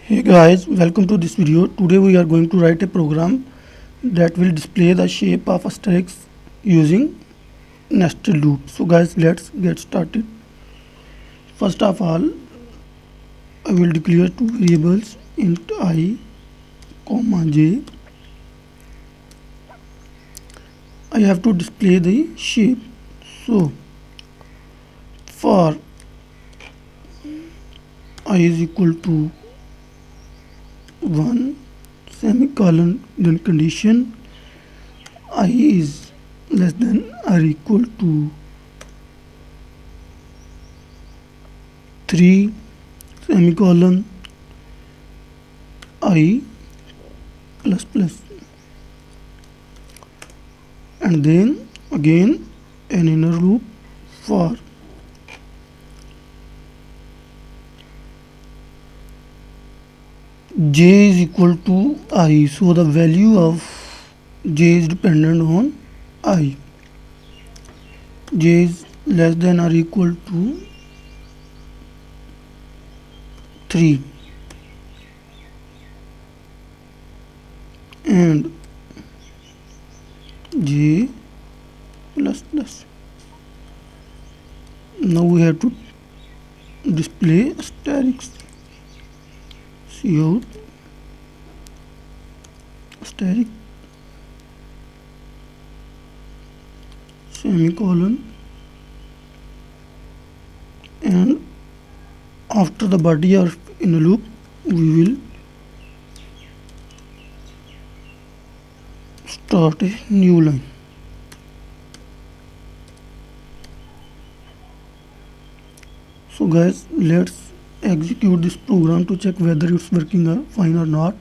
Hey guys, welcome to this video. Today we are going to write a program that will display the shape of asterix using nested loop. So guys, let's get started. First of all, I will declare two variables int I, comma j. I have to display the shape. So for I is equal to 1 semicolon, then condition I is less than or equal to 3 semicolon I plus plus, and then again an inner loop for j is equal to I. So the value of j is dependent on I. J is less than or equal to 3 and j plus plus. Now we have to display asterix. Cout asterix semicolon, and after the body of in a loop we will start a new line. So guys, let's execute this program to check whether it's working fine or not.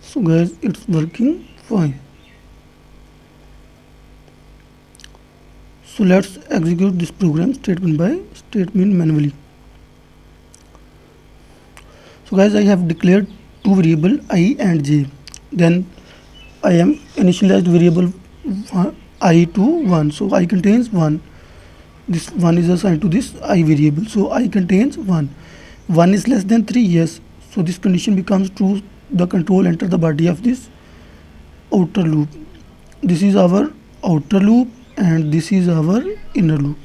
So guys, it's working fine. So let's execute this program statement by statement manually. So guys, I have declared two variable I and j. Then I am initialized variable I to 1. So I contains 1. This 1 is assigned to this I variable. So I contains 1. 1 is less than 3, yes. So this condition becomes true. The control enter the body of this outer loop. This is our outer loop and this is our inner loop.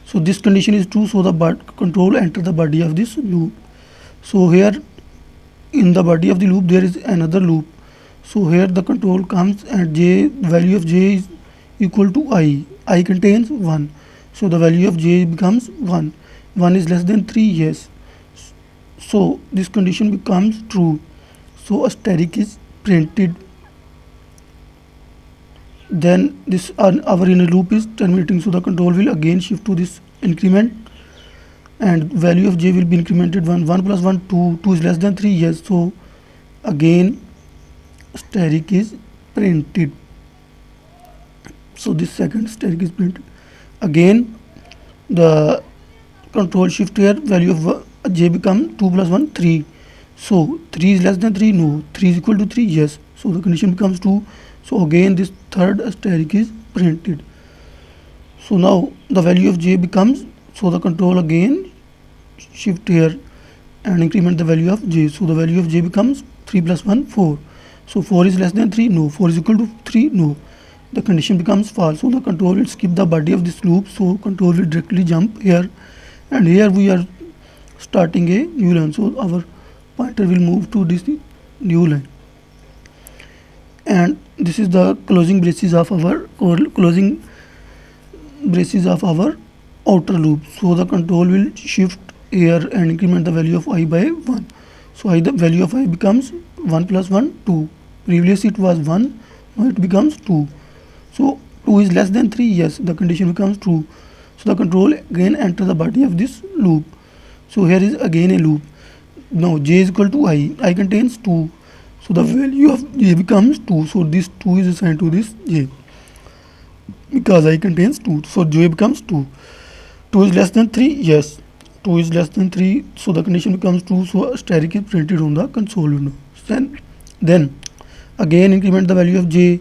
So this condition is true, so the control enter the body of this loop. So here in the body of the loop there is another loop. So here the control comes and value of j is equal to I. I contains 1. So the value of j becomes 1. 1 is less than 3, yes. So this condition becomes true. So asterix is printed. Then this our inner loop is terminating. So the control will again shift to this increment, and value of j will be incremented 1. 1 plus 1 2. 2 is less than 3, yes. So again asterix is printed. So this second asterix is printed. Again the control shift here, value of j become 2 plus 1 3. So 3 is less than 3, no. 3 is equal to 3, yes. So the condition becomes 2. So again this third asterix is printed. So now the value of j becomes, so the control again shift here and increment the value of j. So the value of j becomes 3 plus 1 4. So 4 is less than 3, no. 4 is equal to 3, no. The condition becomes false. So the control will skip the body of this loop. So control will directly jump here, and here we are starting a new line. So our pointer will move to this new line, and this is the closing braces of our outer loop. So the control will shift here and increment the value of I by 1. So the value of I becomes 1 plus 1 2. Previously it was 1, now it becomes 2. So 2 is less than 3, yes. The condition becomes true. So the control again enter the body of this loop. So here is again a loop. Now j is equal to I contains 2. So the value of j becomes 2. So this 2 is assigned to this j because I contains 2. So j becomes 2. 2 is less than 3, yes. 2 is less than 3, so the condition becomes true, so asterisk is printed on the console window. Then again increment the value of j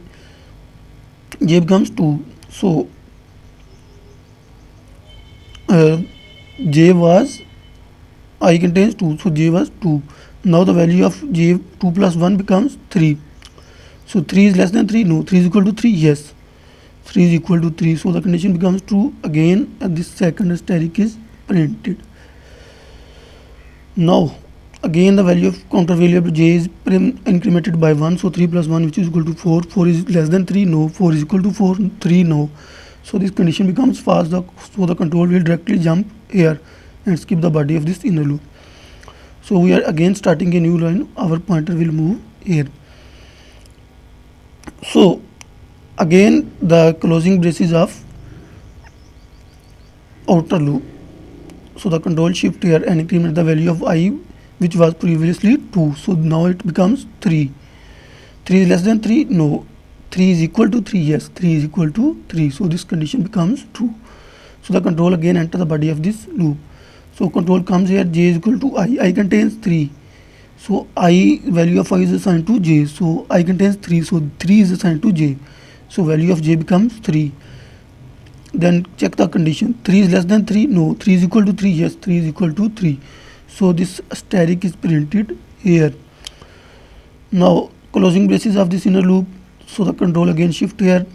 becomes 2, so j was I contains 2, so j was 2. Now the value of j 2 plus 1 becomes 3. So 3 is less than 3, no. 3 is equal to 3, yes. 3 is equal to 3, so the condition becomes true again, and this second asterisk is printed. Now again the value of counter variable j is incremented by 1, so 3 plus 1, which is equal to 4. 4 is less than 3, no. 4 is equal to 4, 3, no. So this condition becomes false, so the control will directly jump here and skip the body of this inner loop. So we are again starting a new line, our pointer will move here. So again the closing braces of outer loop, so the control shift here and increment the value of I, which was previously 2, so now it becomes 3. 3 is less than 3, no. 3 is equal to 3, yes. 3 is equal to 3, so this condition becomes true. So the control again enter the body of this loop. So control comes here, j is equal to I contains 3, so I value of I is assigned to j, so I contains 3, so 3 is assigned to j, so value of j becomes 3. Then check the condition, 3 is less than 3, no. 3 is equal to 3, yes. 3 is equal to 3, so this asterisk is printed here. Now closing braces of this inner loop, so the control again shift here,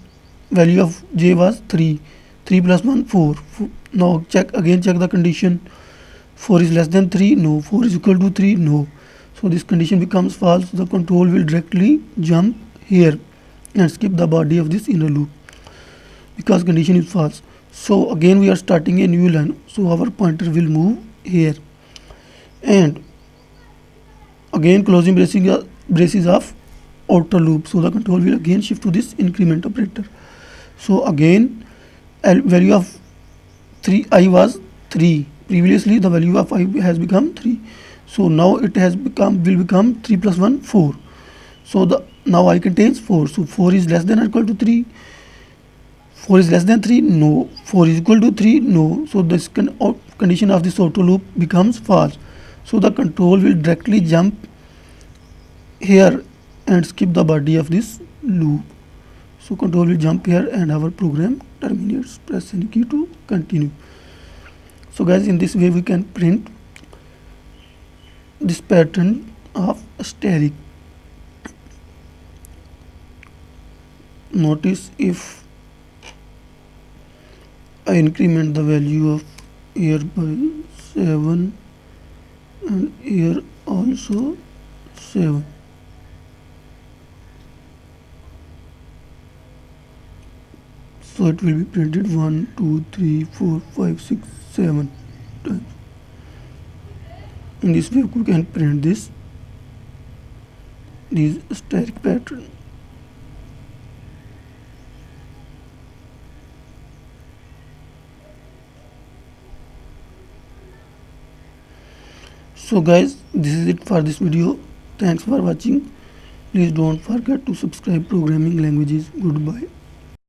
value of j was 3, 3 plus 1, 4. Now check the condition, 4 is less than 3, no. 4 is equal to 3, no. So this condition becomes false, the control will directly jump here and skip the body of this inner loop because condition is false. So again we are starting a new line, so our pointer will move here, and again closing braces of outer loop, so the control will again shift to this increment operator. So again value of 3 I was 3, previously the value of I has become 3, so now it will become 3 plus 1, 4. So now I contains 4, so 4 is less than or equal to 3. 4 is less than 3, no. 4 is equal to 3, no. So this condition of this auto loop becomes false, so the control will directly jump here and skip the body of this loop. So control will jump here and our program terminates. Press any key to continue. So guys, in this way we can print this pattern of asterisk. Notice if I increment the value of here by 7 and here also 7. So it will be printed 1, 2, 3, 4, 5, 6, 7 times. In this way we can print this asterisk pattern. So guys, this is it for this video. Thanks for watching. Please don't forget to subscribe Programming Languages. Goodbye.